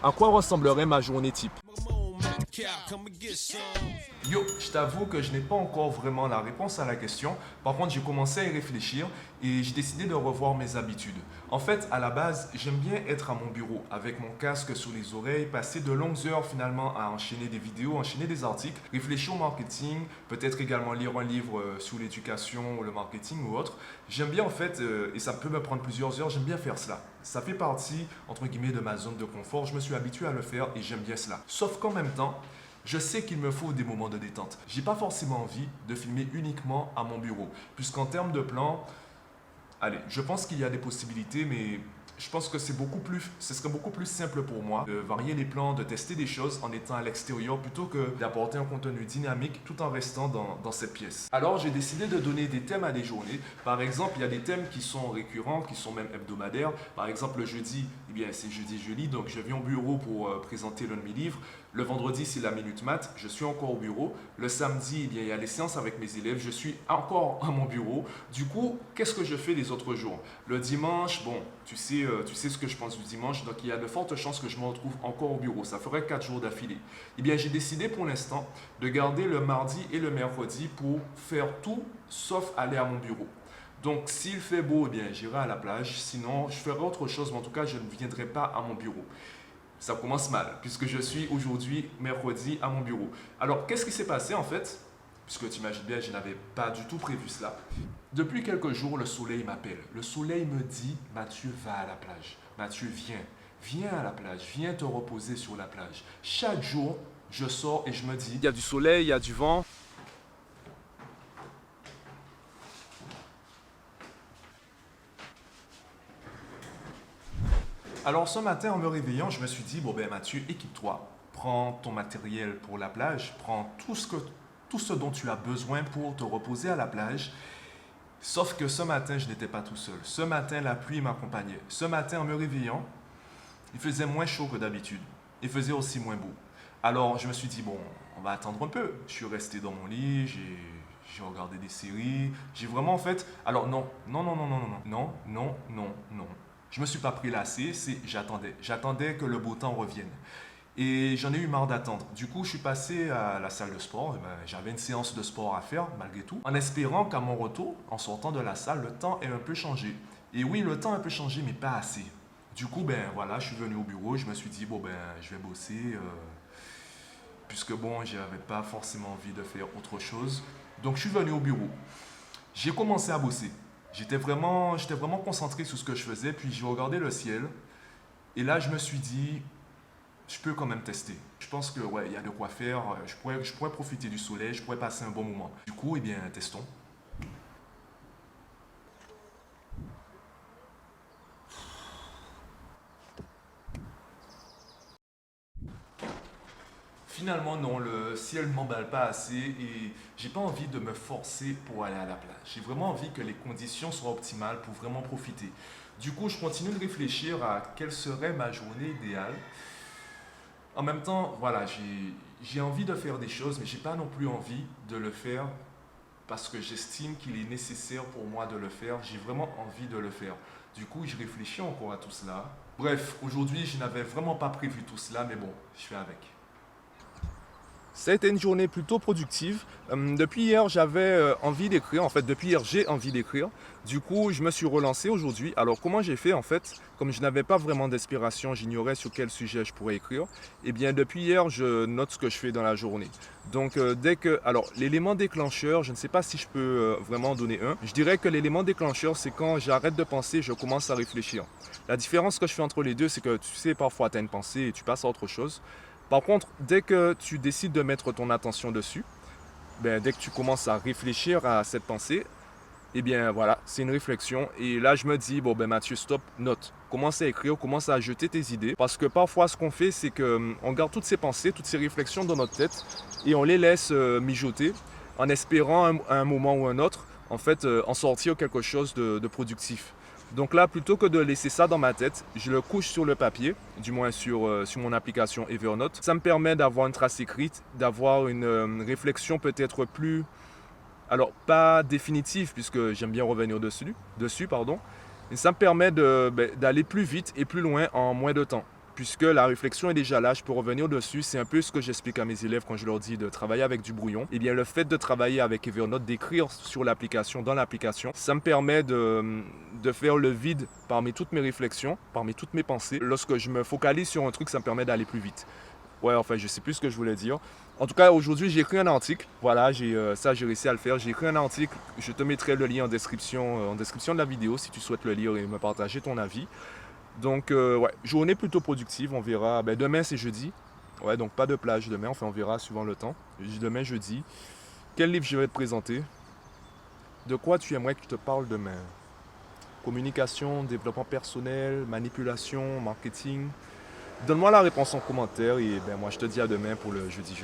À quoi ressemblerait ma journée type? Yo, je t'avoue que je n'ai pas encore vraiment la réponse à la question. Par contre, j'ai commencé à y réfléchir et j'ai décidé de revoir mes habitudes. En fait, à la base, j'aime bien être à mon bureau avec mon casque sous les oreilles, passer de longues heures finalement à enchaîner des vidéos, enchaîner des articles, réfléchir au marketing, peut-être également lire un livre sur l'éducation ou le marketing ou autre. J'aime bien en fait, et ça peut me prendre plusieurs heures, j'aime bien faire cela. Ça fait partie, entre guillemets, de ma zone de confort. Je me suis habitué à le faire et j'aime bien cela. Sauf qu'en même temps, je sais qu'il me faut des moments de détente. J'ai pas forcément envie de filmer uniquement à mon bureau, puisqu'en termes de plan, allez, je pense qu'il y a des possibilités, mais je pense que ce serait beaucoup plus simple pour moi de varier les plans, de tester des choses en étant à l'extérieur plutôt que d'apporter un contenu dynamique tout en restant dans cette pièce. Alors j'ai décidé de donner des thèmes à des journées. Par exemple, il y a des thèmes qui sont récurrents, qui sont même hebdomadaires. Par exemple, le jeudi, eh bien c'est jeudi je lis, donc je viens au bureau pour présenter l'un de mes livres. Le vendredi, c'est la minute maths, je suis encore au bureau. Le samedi, eh bien, il y a les séances avec mes élèves, je suis encore à mon bureau. Du coup, qu'est-ce que je fais les autres jours? Le dimanche, bon, tu sais ce que je pense du dimanche, donc il y a de fortes chances que je me retrouve encore au bureau. Ça ferait 4 jours d'affilée. Eh bien, j'ai décidé pour l'instant de garder le mardi et le mercredi pour faire tout sauf aller à mon bureau. Donc, s'il fait beau, eh bien, j'irai à la plage. Sinon, je ferai autre chose, mais en tout cas, je ne viendrai pas à mon bureau. Ça commence mal, puisque je suis aujourd'hui, mercredi, à mon bureau. Alors, qu'est-ce qui s'est passé en fait? Puisque tu imagines bien, je n'avais pas du tout prévu cela. Depuis quelques jours, le soleil m'appelle. Le soleil me dit, Mathieu, va à la plage. Mathieu, viens. Viens à la plage. Viens te reposer sur la plage. Chaque jour, je sors et je me dis, il y a du soleil, il y a du vent. Alors ce matin, en me réveillant, je me suis dit, bon ben Mathieu, équipe-toi, prends ton matériel pour la plage, prends tout ce dont tu as besoin pour te reposer à la plage. Sauf que ce matin, je n'étais pas tout seul. Ce matin, la pluie m'accompagnait. Ce matin, en me réveillant, il faisait moins chaud que d'habitude. Il faisait aussi moins beau. Alors je me suis dit, bon, on va attendre un peu. Je suis resté dans mon lit, j'ai regardé des séries, j'ai vraiment en fait... Alors non, non, non, non, non, non, non, non, non, non. Je ne me suis pas prélassé, j'attendais. J'attendais que le beau temps revienne. Et j'en ai eu marre d'attendre. Du coup, je suis passé à la salle de sport. J'avais une séance de sport à faire, malgré tout, en espérant qu'à mon retour, en sortant de la salle, le temps ait un peu changé. Et oui, le temps a un peu changé, mais pas assez. Du coup, ben voilà, je suis venu au bureau. Je me suis dit, bon, ben, je vais bosser. Puisque bon, je n'avais pas forcément envie de faire autre chose. Donc, je suis venu au bureau. J'ai commencé à bosser. J'étais vraiment concentré sur ce que je faisais, puis j'ai regardé le ciel. Et là, je me suis dit, je peux quand même tester. Je pense que ouais, il y a de quoi faire. Je pourrais profiter du soleil, je pourrais passer un bon moment. Du coup, eh bien, testons. Finalement, non, le ciel ne m'emballe pas assez et j'ai pas envie de me forcer pour aller à la plage. J'ai vraiment envie que les conditions soient optimales pour vraiment profiter. Du coup, je continue de réfléchir à quelle serait ma journée idéale. En même temps, voilà, j'ai envie de faire des choses, mais j'ai pas non plus envie de le faire parce que j'estime qu'il est nécessaire pour moi de le faire. J'ai vraiment envie de le faire. Du coup, je réfléchis encore à tout cela. Bref, aujourd'hui, je n'avais vraiment pas prévu tout cela, mais bon, je fais avec. Ça a été une journée plutôt productive. Depuis hier, j'avais envie d'écrire. En fait, depuis hier, j'ai envie d'écrire. Du coup, je me suis relancé aujourd'hui. Alors, comment j'ai fait en fait? Comme je n'avais pas vraiment d'inspiration, j'ignorais sur quel sujet je pourrais écrire. Eh bien, depuis hier, je note ce que je fais dans la journée. Donc, alors, l'élément déclencheur, je ne sais pas si je peux vraiment donner un. Je dirais que l'élément déclencheur, c'est quand j'arrête de penser, je commence à réfléchir. La différence que je fais entre les deux, c'est que tu sais, parfois, tu as une pensée et tu passes à autre chose. Par contre, dès que tu décides de mettre ton attention dessus, dès que tu commences à réfléchir à cette pensée, eh bien voilà, c'est une réflexion. Et là, je me dis, bon ben Mathieu, stop, note. Commence à écrire, commence à jeter tes idées. Parce que parfois, ce qu'on fait, c'est qu'on garde toutes ces pensées, toutes ces réflexions dans notre tête et on les laisse mijoter en espérant à un moment ou un autre, en fait, en sortir quelque chose de productif. Donc là, plutôt que de laisser ça dans ma tête, je le couche sur le papier, du moins sur mon application Evernote. Ça me permet d'avoir une trace écrite, d'avoir une réflexion peut-être plus, alors pas définitive, puisque j'aime bien revenir dessus, pardon. Et ça me permet d'aller plus vite et plus loin en moins de temps. puisque la réflexion est déjà là, je peux revenir dessus. C'est un peu ce que j'explique à mes élèves quand je leur dis de travailler avec du brouillon. Eh bien, le fait de travailler avec Evernote, d'écrire sur l'application, dans l'application, ça me permet de faire le vide parmi toutes mes réflexions, parmi toutes mes pensées. Lorsque je me focalise sur un truc, ça me permet d'aller plus vite. Ouais, enfin, je sais plus ce que je voulais dire. En tout cas, aujourd'hui, j'ai écrit un article. Voilà, j'ai réussi à le faire. J'ai écrit un article. Je te mettrai le lien en description de la vidéo si tu souhaites le lire et me partager ton avis. Donc, ouais, journée plutôt productive. On verra. Ben, demain, c'est jeudi. Ouais, donc pas de plage demain. Enfin, on verra suivant le temps. Demain, jeudi. Quel livre je vais te présenter? De quoi tu aimerais que je te parle demain? Communication, développement personnel, manipulation, marketing. Donne-moi la réponse en commentaire et ben moi je te dis à demain pour le jeudi.